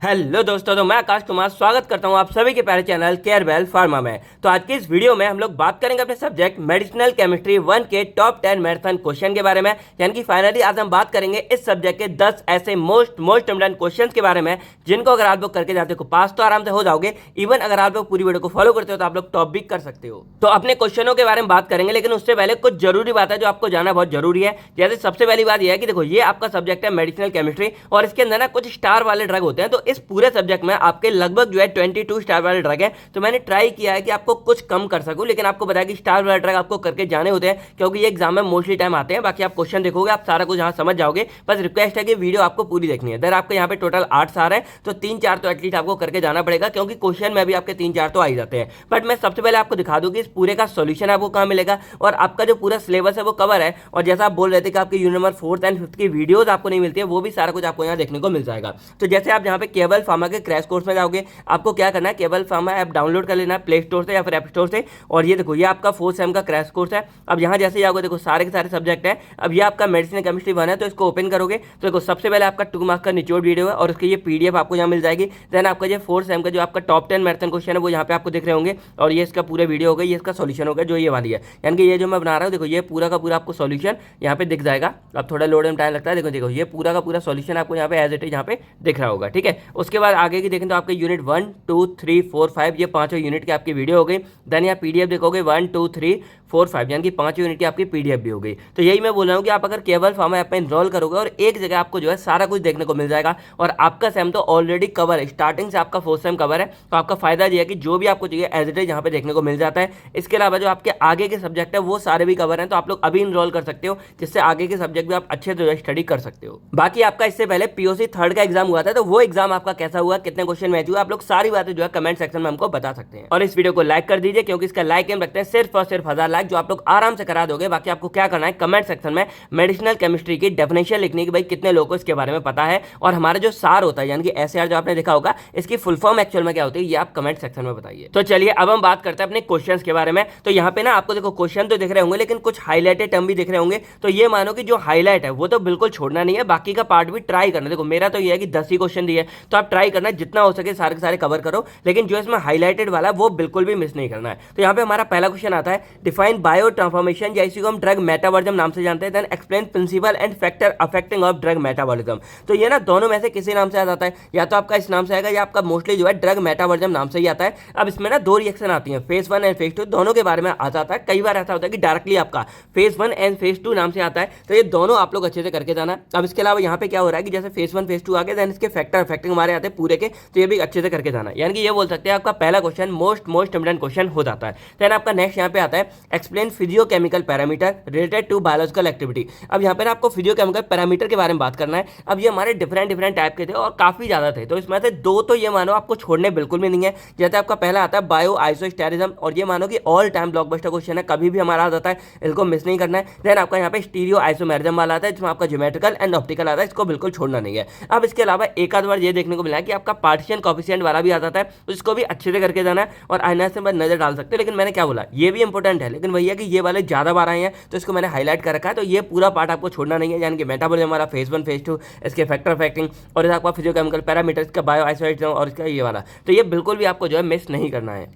Hello दोस्तों, तो मैं आकाश कुमार स्वागत करता हूं आप सभी के प्यारे चैनल केयरवेल फार्मा में। तो आज की इस वीडियो में हम लोग बात करेंगे अपने सब्जेक्ट मेडिसिनल केमिस्ट्री 1 के टॉप 10 मैराथन क्वेश्चन के बारे में। यानी कि फाइनली आज हम बात करेंगे इस सब्जेक्ट के 10 ऐसे मोस्ट इम्पोर्टेंट क्वेश्चन के बारे में जिनको अगर आप लोग करके जाते हो पास तो आराम से हो जाओगे। इवन अगर आप लोग पूरी वीडियो को फॉलो करते हो तो आप लोग टॉप भी कर सकते हो। तो अपने क्वेश्चनों के बारे में बात करेंगे, लेकिन उससे पहले कुछ जरूरी बात है जो आपको जानना बहुत जरूरी है। जैसे सबसे पहली बात यह है कि देखो, ये आपका सब्जेक्ट है मेडिसिनल केमिस्ट्री और इसके अंदर ना कुछ स्टार वाले ड्रग होते हैं। तो इस पूरे सब्जेक्ट में आपके लगभग जो है 22 स्टार वाले ड्रग है। तो मैंने ट्राई किया है कि आपको कुछ कम कर सकूं, लेकिन आपको बताया कि स्टार वाले ड्रग आपको करके जाने होते हैं क्योंकि ये एग्जाम में मोस्टली टाइम आते हैं। बाकी आप क्वेश्चन देखोगे आप सारा कुछ यहाँ समझ जाओगे। बस रिक्वेस्ट है कि वीडियो आपको पूरी देखनी है। अगर आपके यहाँ पे टोटल 8 स्टार है तो 3-4 तो एटलीस्ट आपको करके जाना पड़ेगा, क्योंकि क्वेश्चन में भी आपके 3-4 तो आ ही जाते हैं। बट मैं सबसे पहले आपको दिखा दूं कि इस पूरे का सोल्यूशन आपको कहाँ मिलेगा और आपका जो पूरा सिलेबस है वो कवर है। और जैसा आप बोल रहे थे कि आपके unit number 4th and 5th की वीडियोज आपको नहीं मिलती है, वो भी सारा कुछ आपको यहाँ देखने को मिल जाएगा। तो जैसे आप यहाँ पे केवल फार्मा के क्रैश कोर्स में जाओगे, आपको क्या करना है, केवल फार्मा ऐप डाउनलोड कर लेना है प्ले स्टोर से या फिर ऐप स्टोर से। और ये देखो, ये आपका 4th सेम का क्रैश कोर्स है। अब यहाँ जैसे जाओगे देखो सारे के सारे सब्जेक्ट है। अब ये आपका मेडिसिन केमिस्ट्री 1 है, तो इसको ओपन करोगे तो देखो सबसे पहले आपका 2 मार्क्स का निचोड़ वीडियो है और उसकी ये पीडीएफ आपको यहाँ मिल जाएगी। देन आपका ये 4th सेम का जो आपका टॉप 10 मैराथन क्वेश्चन है वो यहाँ पे आपको दिख रहे होंगे और ये इसका पूरा वीडियो होगा, ये इसका सोल्यूशन होगा जो ये वाली है। यानी कि ये जो मैं बना रहा हूँ देखो, ये पूरा का पूरा आपको सोल्यूशन यहाँ पे दिख जाएगा। अब थोड़ा लोड में टाइम लगता है। देखो देखो, ये पूरा का पूरा सोल्यूशन आपको यहाँ पे एज इट इज यहाँ पे दिख रहा होगा। ठीक है, उसके बाद आगे की देखें तो आपके यूनिट 1, 2, 3, 4, 5 ये पांचों यूनिट की आपकी वीडियो हो गई। देन यहाँ पीडीएफ देखोगे 1, 2, 3, 4, 5 यानी कि पांचों यूनिट की आपकी पीडीएफ भी हो गई। तो यही मैं बोल रहा हूँ कि आप अगर केवल फार्मा ऐप में इनरोल करोगे और एक जगह आपको जो है सारा कुछ देखने को मिल जाएगा। और आपका सेम तो ऑलरेडी कवर है, स्टार्टिंग से आपका 4th सेम कवर है। तो आपका फायदा ये है कि जो भी आपको चाहिए एज इट इज यहाँ पे देखने को मिल जाता है। इसके अलावा जो आपके आगे के सब्जेक्ट है वो सारे भी कवर हैं, तो आप लोग अभी इनरोल कर सकते हो, जिससे आगे के सब्जेक्ट भी आप अच्छे से स्टडी कर सकते हो। बाकी आपका इससे पहले पीओसी 3rd का एग्जाम हुआ था, तो वो एग्जाम आपका कैसा हुआ, कितने क्वेश्चन मैच हुआ, आप लोग सारी बातें जो है कमेंट सेक्शन में हमको बता सकते हैं। और इस वीडियो को लाइक कर दीजिए, क्योंकि इसका लाइक एम रखते हैं सिर्फ और सिर्फ 1000 लाइक, जो आप लोग आराम से करा दोगे। बाकी आपको क्या करना है, कमेंट सेक्शन में मेडिसिनल केमिस्ट्री की डेफिनेशन लिखनी कि भाई कितने लोगों को इसके बारे में पता है। और हमारा जो सार होता है यानी कि एसएआर जो आपने देखा होगा, इसकी फुल फॉर्म एक्चुअल में क्या होती है ये आप कमेंट सेक्शन में बताइए। तो चलिए अब हम बात करते हैं अपने क्वेश्चंस के बारे में। तो यहाँ पे ना आपको देखो क्वेश्चन तो दिख रहे होंगे, लेकिन कुछ हाईलाइटेड टर्म भी दिख रहे होंगे। तो ये मानो कि जो हाईलाइट है वो तो बिल्कुल छोड़ना नहीं है, बाकी का पार्ट भी ट्राई करना। देखो मेरा तो ये है कि 10 ही क्वेश्चन दिए, तो आप ट्राई करना जितना हो सके सारे के सारे कवर करो, लेकिन जो इसमें हाईलाइटेड वाला वो बिल्कुल भी मिस नहीं करना है। तो यहाँ पे हमारा पहला क्वेश्चन आता है, डिफाइन बायो ट्रांसफॉर्मेशन, या इसी को हम ड्रग मेटाबॉलिज्म नाम से जानते हैं। Then explain principle and factor affecting of drug metabolism. तो ये ना दोनों में से किसी नाम से आ जाता है, या तो आपका इस नाम से आएगा या आपका मोस्टली जो है ड्रग मेटाबॉलिज्म नाम से ही आता है। अब इसमें ना 2 रिएक्शन आती हैं, फेज 1 एंड फेज 2, दोनों के बारे में आ जाता है। कई बार ऐसा होता है कि डायरेक्टली आपका फेज 1 एंड फेज 2 नाम से आता है, तो ये दोनों आप लोग अच्छे से करके जाना। अब इसके अलावा यहाँ पे क्या हो रहा है कि जैसे फेज 1 फेज 2 आ गए, देन इसके फैक्टर अफेक्टिंग हमारे आते हैं पूरे के, तो ये भी अच्छे से करके जाना। यानी कि ये बोल सकते हैं आपका पहला क्वेश्चन मोस्ट इंपोर्टेंट क्वेश्चन हो जाता है। देन आपका नेक्स्ट यहाँ पे आता है, explain physicochemical parameter related to biological activity. अब यहाँ पे ना आपको फिजियोकेमिकल पैरामीटर के बारे में बात करना है। अब ये हमारे डिफरेंट टाइप के थे और काफी ज्यादा थे, तो इसमें से 2 तो ये मानो आपको छोड़ने बिल्कुल भी नहीं है। जैसे आपका पहला आता है बायो आइसोस्टेरिज्म, और ये मानो कि ऑल टाइम ब्लॉकबस्टर क्वेश्चन है, कभी भी हमारा आ जाता है, इसको मिस नहीं करना है। देन आपका यहाँ पे स्टीरियो आइसोमेरिज्म वाला आता है, जिसमें आपका ज्योमेट्रिकल एंड ऑप्टिकल आता है, इसको बिल्कुल छोड़ना नहीं है। अब इसके अलावा एक आध बार ये देखने को मिला है कि आपका पार्टीशन कोएफिशिएंट वाला भी आ जाता है, इसको भी अच्छे से करके जाना है और आईना से नजर डाल सकते हो। लेकिन मैंने क्या बोला, ये भी इंपॉर्टेंट है, लेकिन वही है कि ये वाले ज्यादा बार आए हैं तो इसको मैंने हाईलाइट कर रखा है। तो ये पूरा पार्ट आपको छोड़ना नहीं है, यानी कि मेटाबॉलिज्म हमारा फेज 1 फेज 2, इसके फैक्टर अफेक्टिंग और आपका फिजियोकेमिकल पैरामीटर, इसका बायो आइसोस्टेरिज्म और इसका ये वाला, तो ये बिल्कुल भी आपको जो है मिस नहीं करना है।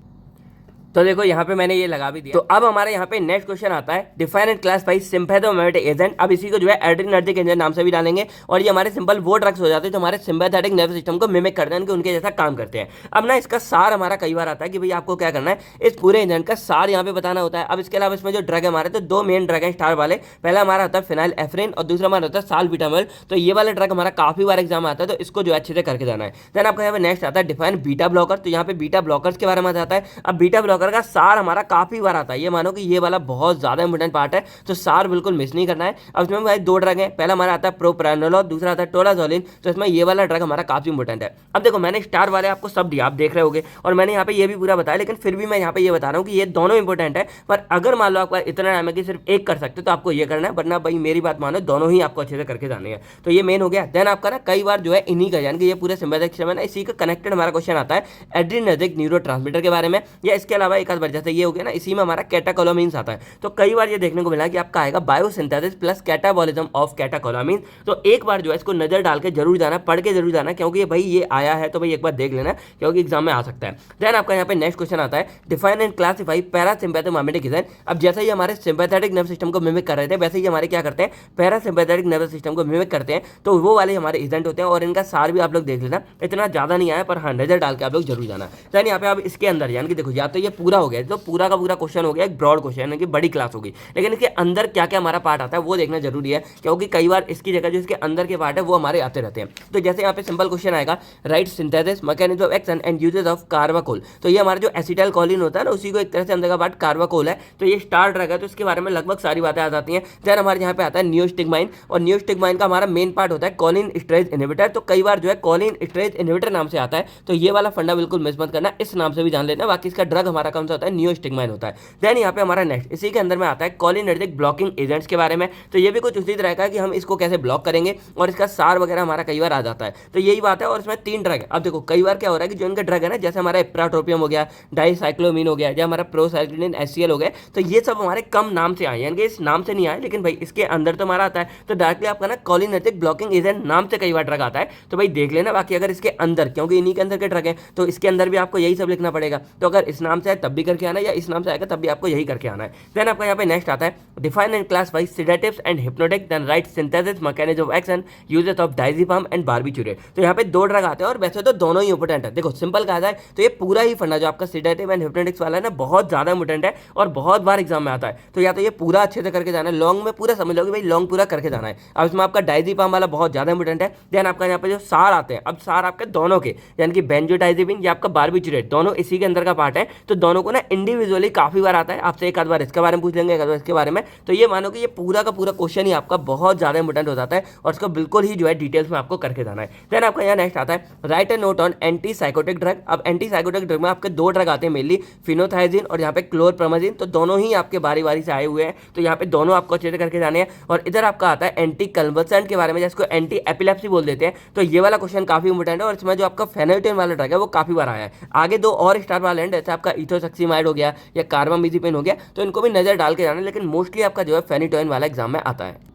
तो देखो यहाँ पे मैंने ये लगा भी दिया। तो अब हमारे यहाँ पे नेक्स्ट क्वेश्चन आता है, define and classify sympathomimetic agent. अब इसी को जो है एड्रिनर्जिक एजेंट नाम से भी डालेंगे, और ये हमारे सिंपल वो ड्रग्स हो जाते हैं जो हमारे सिंपैथेटिक नर्वस सिस्टम को मिमिक करते हैं, उनके जैसा काम करते हैं। अब ना इसका सार हमारा कई बार आता है कि भाई आपको क्या करना है, इस पूरे एजेंट का सार यहाँ पे बताना होता है। अब इसके अलावा इसमें जो ड्रग है हमारे, तो 2 मेन ड्रग है स्टार वाले। पहला हमारा होता है फिनाइल एफ्रिन और दूसरा हमारा होता है साल्बिटामोल। तो ये वाला ड्रग हमारा काफी बार एग्जाम आता है, तो इसको जो अच्छे से करके जाना है। देन आपका यहाँ पे नेक्स्ट आता है डिफाइन बीटा ब्लॉकर। तो यहाँ पे बीटा ब्लॉकर्स के बारे में आता है। अब बीटा ब्लॉकर का सार हमारा काफी बार आता है, ये मानो कि ये वाला बहुत ज्यादा इंपोर्टेंट पार्ट है, तो सार बिल्कुल मिस नहीं करना है। अब इसमें भाई 2 ड्रग हैं, पहला हमारा आता है प्रोप्रानोलोल, दूसरा आता है टोलाजोलिन। तो इसमें ये वाला ड्रग हमारा काफी इंपोर्टेंट है। अब देखो मैंने स्टार वाले आपको सब दिया, आप देख रहे होगे, और मैंने यहाँ पे ये भी पूरा बताया, लेकिन फिर भी मैं यहाँ पे ये बता रहा हूँ कि ये दोनों इंपोर्टेंट है। पर अगर मान लो आपका इतना टाइम है कि सिर्फ एक कर सकते हो तो आपको ये करना है, वरना भाई मेरी बात मानो दोनों ही आपको अच्छे से करके जाने हैं। तो ये मेन हो गया। देन आपका ना कई बार जो है इन्हीं का, यानी कि ये पूरे सिंपैथेटिक सिस्टम है ना, इसी का कनेक्टेड हमारा क्वेश्चन आता है एड्रिनर्जिक न्यूरोट्रांसमीटर के बारे में, या इसके अलावा अलावा एक आध बार जैसे ये हो गया ना, इसी में हमारा कैटाकोलामीन्स आता है। तो कई बार ये देखने को मिला कि आपका आएगा बायोसिंथेसिस प्लस कैटाबॉलिज्म ऑफ कैटाकोलामीन। तो एक बार जो है इसको नजर डाल के जरूर जाना, पढ़ के जरूर जाना, क्योंकि भाई ये आया है तो भाई एक बार देख लेना, क्योंकि एग्जाम में आ सकता है। देन आपका यहाँ पे नेक्स्ट क्वेश्चन आता है, define and classify parasympathetic mimetic event. अब जैसे ही हमारे सिंपैथेटिक नर्व सिस्टम को मिमिक कर रहे थे, वैसे ही हमारे क्या करते हैं, पैरासिम्पैथेटिक नर्व सिस्टम को मिमिक करते हैं। तो वो वाले हमारे इवेंट होते हैं और इनका सार भी आप लोग देख लेना, इतना ज्यादा नहीं आया पर हाँ नजर डाल के आप लोग जरूर जाना। देन यहाँ पे आप इसके अंदर यानी कि देखो, या तो ये पूरा हो गया, तो पूरा का पूरा क्वेश्चन हो गया एक ब्रॉड क्वेश्चन यानी कि बड़ी क्लास होगी, लेकिन इसके अंदर क्या क्या हमारा पार्ट आता है वो देखना जरूरी है, क्योंकि कई बार इसकी जगह जो इसके अंदर के पार्ट है वो हमारे आते रहते हैं। तो जैसे यहाँ पे सिंपल क्वेश्चन आएगा, right synthesis mechanism of action and uses of carbachol. तो ये हमारा जो एसिटाइल कोलिन होता है ना, उसी को एक तरह से अंदर का पार्ट कार्बाकोल है। तो ये स्टार्ट रहेगा, तो इसके बारे में लगभग सारी बातें आ जाती हैं। देन हमारे यहाँ पे आता है नियोस्टिग्माइन, और नियोस्टिग्माइन का हमारा मेन पार्ट होता है कोलिन स्ट्रेस इनहिबिटर। तो कई बार जो है कोलिन स्ट्रेस इनहिबिटर नाम से आता है, तो ये वाला फंडा बिल्कुल मिस मत करना, इस नाम से भी जान लेना। बाकी इसका ड्रग हमारा कौन सा होता है, नियोस्टिग्माइन होता है। देन यहाँ पे हमारा नेक्स्ट इसी के अंदर में आता है कोलिनर्जिक ब्लॉकिंग एजेंट्स के बारे में। तो ये भी कुछ उसी तरह का कि हम इसको कैसे ब्लॉक करेंगे, और इसका सार वगैरह हमारा कई बार आ जाता है। तो यही बात है, और इसमें 3 ड्रग है। अब देखो कई बार क्या हो रहा है कि जो इनका ड्रग है ना, जैसे हमारा इप्राट्रोपियम हो गया, डाइसाइक्लोमीन हो गया, या हमारा प्रोसाइक्लिन HCl हो गया, तो ये सब हमारे कम नाम से आए, यानी कि इस नाम से नहीं आए, लेकिन भाई इसके अंदर तो हमारा आता है। तो डायरेक्टली आपका ना कोलिनर्जिक ब्लॉकिंग एजेंट नाम से कई बार ड्रग आता है, तो भाई देख लेना। बाकी अगर इसके अंदर, क्योंकि इन्हीं के अंदर के ड्रग है, तो इसके अंदर भी आपको यही सब लिखना पड़ेगा। तो अगर इस नाम से आए तब भी करके आना है, या इस नाम से आएगा तब भी आपको यही करके आना है। देन आपका यहाँ पे नेक्स्ट आता है, define and classify sedatives and hypnotic, then write synthesis mechanism of action uses of diazepam and barbiturate. तो यहाँ पे 2 ड्रग आते हैं, और वैसे तो दोनों ही इंपोर्टेंट है। देखो सिंपल कहा जाए तो ये पूरा ही फंडा जो आपका सेडेटिव एंड हिप्नोटिक्स वाला है ना, बहुत ज्यादा इंपोर्टेंट है और बहुत बार एग्जाम में आता है। तो या तो ये पूरा अच्छे से करके जाना है, लॉन्ग में पूरा समझ लो कि भाई लॉन्ग पूरा करके जाना है। अब इसमें आपका डायजेपाम वाला बहुत ज्यादा इंपोर्टेंट है। देन आपका यहाँ पे जो सार आते हैं, अब सार आपके दोनों के, यानी कि बेंजोडाइजेपिन या आपका बार्बिट्यूरेट, दोनों इसी के अंदर का पार्ट है। तो दोनों को ना इंडिविजुअली काफी बार आता है, आपसे एक आध बार इसके बारे में पूछ लेंगे, एक आध बार इसके बारे में। तो ये मानो कि ये पूरा का पूरा क्वेश्चन ही आपका बहुत ज्यादा इंपोर्टेंट हो जाता है, और इसको बिल्कुल ही जो है डिटेल्स में आपको करके जाना है। देन आपका यहाँ नेक्स्ट आता है, right A note on anti psychotic drug. अब एंटी साइकोटिक ड्रग में आपके 2 ड्रग आते हैं मेनली, फिनोथाइजिन और यहाँ पे क्लोरप्रामाजिन। तो दोनों ही आपके बारी बारी से आए हुए हैं, तो यहाँ पे दोनों आपको अच्छे से करके जाने हैं। और इधर आपका आता है एंटी कन्वर्सेंट के बारे में, जिसको एंटी एपिलेप्सी बोल देते हैं। तो ये वाला क्वेश्चन काफी इंपोर्टेंट है, और इसमें जो आपका फेनोटिन वाला ड्रग है वो काफी बार आया है। आगे 2 और स्टार वाले हैं, जैसे आपका इथोसक्सीमाइड हो गया या कार्बामेज़ेपिन हो गया, तो इनको भी नजर डाल के जाना, लेकिन मोस्टली आपका जो है फेनिटोइन वाला एग्जाम में आता है।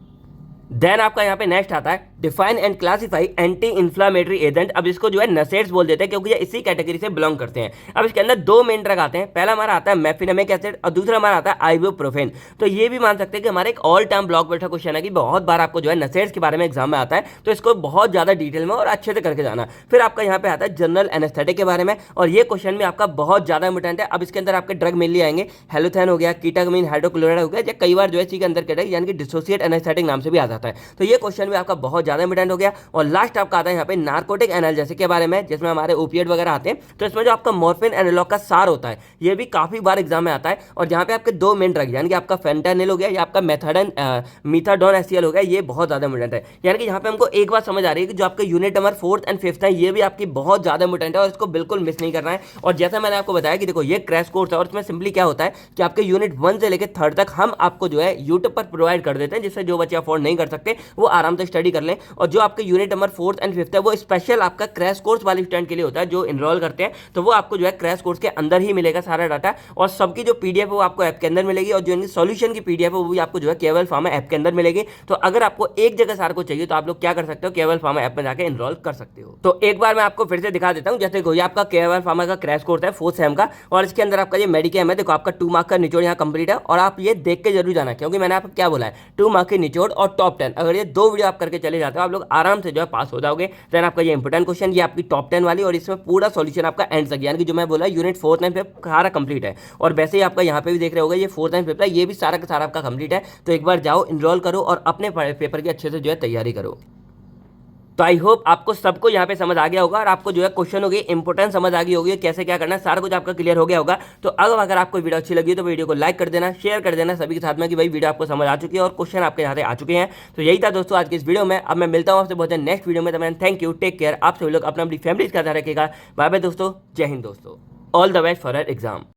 देन आपका यहाँ पे नेक्स्ट आता है, define and classify anti inflammatory agent. अब इसको जो है नसेट्स बोल देते हैं, क्योंकि ये इसी कैटेगरी से बिलोंग करते हैं। अब इसके अंदर 2 मेन ड्रग आते हैं, पहला हमारा आता है मेफिनेमिक एसिड और दूसरा हमारा आता है आइबुप्रोफेन। तो ये भी मान सकते हैं कि हमारे एक ऑल टाइम ब्लॉक बैठा क्वेश्चन है, कि बहुत बार आपको जो है नसेट्स के बारे में एग्जाम में आता है, तो इसको बहुत ज्यादा डिटेल में और अच्छे से करके जाना। फिर आपका यहाँ पे आता है जनरल एनेस्थेटिक के बारे में, और ये क्वेश्चन भी आपका बहुत ज्यादा इंपोर्टेंट है। अब इसके अंदर आपके ड्रग मेनली आएंगे, हेलोथेन हो गया, कीटामिन हाइड्रोक्लोराइड हो गया, या कई बार जो है इसी के अंदर के ड्रग यानी कि डिसोसिएट एनेस्थेटिक नाम से भी आ जाता है। तो ये क्वेश्चन भी आपका बहुत ज्यादा इंपोर्टेंट हो गया। और लास्ट आपका आता है यहाँ पे नार्कोटिक एनाल्जेसिक के बारे में, जिसमें हमारे ओपिएट वगैरह आते हैं। तो इसमें जो आपका मॉर्फिन एनालॉग का सार होता है, ये भी काफी बार एग्जाम में आता है। और जहाँ पे आपके 2 मेन ड्रग यानी कि आपका फेंटानिल हो गया या आपका मीथाडोन HCl हो गया, ये बहुत ज्यादा इंपोर्टेंट है। यानी कि यहाँ पे हमको एक बात समझ आ रही है कि जो आपके यूनिट नंबर 4th और 5th है, ये भी आपकी बहुत ज्यादा इंपोर्टेंट है, और इसको बिल्कुल मिस नहीं करना है। और जैसा मैंने आपको बताया कि देखो ये क्रैश कोर्स है, और इसमें सिंपली क्या होता है कि आपके यूनिट 1 से लेकर 3rd तक हम आपको जो है यूट्यूब पर प्रोवाइड कर देते हैं, जिससे जो बच्चे अफोर्ड नहीं कर सकते वो आराम से स्टडी कर लें। और जो आपके यूनिट नंबर 4th और 5th है, वो स्पेशल आपका क्रैश कोर्स वाले स्टूडेंट के लिए होता है, जो इनरोल करते हैं। तो वो आपको जो है क्रैश कोर्स के अंदर ही मिलेगा सारा डाटा, और सबकी जो PDF है वो आपको ऐप के अंदर मिलेगी, और जो इनकी सॉल्यूशन की PDF है वो भी आपको जो है केवल फार्मा ऐप के अंदर मिलेगी। तो अगर आपको एक जगह सारा कुछ चाहिए, तो आप लोग क्या कर सकते हो, केवल फार्मा ऐप में जाकर इनरोल कर सकते हो। तो एक बार मैं आपको फिर से दिखा देता हूँ। जैसे देखो ये आपका केवल फार्मा का क्रैश कोर्स है 4th सेम का, और इसके अंदर आपका ये मेडिकेम है। देखो आपका 2 मार्क का निचोड़ यहाँ कंप्लीट है, और आप ये देख के जरूर जाना, क्योंकि मैंने आपको क्या बोला है, 2 मार्क के निचोड़ और टॉप 10, अगर ये 2 वीडियो आप करके चले जाते हो, आप लोग आराम से जो है पास हो जाओगे। देन आपका ये इंपोर्टेंट क्वेश्चन, ये आपकी टॉप 10 वाली, और इसमें पूरा सॉल्यूशन आपका एंड तक, यानी कि जो मैं बोला यूनिट 4th और 5th सारा कंप्लीट है। और वैसे ही आपका यहाँ पे भी देख रहे होगा, ये 4th और 5th है, ये भी सारा का सारा आपका कंप्लीट है। तो एक बार जाओ, इनरोल करो, और अपने पेपर की अच्छे से जो है तैयारी करो। तो आई होप आपको सबको यहाँ पे समझ आ गया होगा, और आपको जो है क्वेश्चन होगी इंपोर्टेंस समझ आ गई होगी, कैसे क्या करना है सारा कुछ आपका क्लियर हो गया होगा। तो अब अगर आपको वीडियो अच्छी लगी तो वीडियो को लाइक कर देना, शेयर कर देना सभी के साथ में, कि भाई वीडियो आपको समझ आ चुकी है और क्वेश्चन आपके यहाँ से आ चुके हैं। तो यही था दोस्तों आज की इस वीडियो में। अब मैं मिलता हूँ आपसे बहुत नेक्स्ट वीडियो में। तो थैंक यू, टेक केयर, आप सभी लोग अपना अपनी फैमिली का ध्यान रखिएगा। बाय बाय दोस्तों, जय हिंद दोस्तों, all the best for your exam.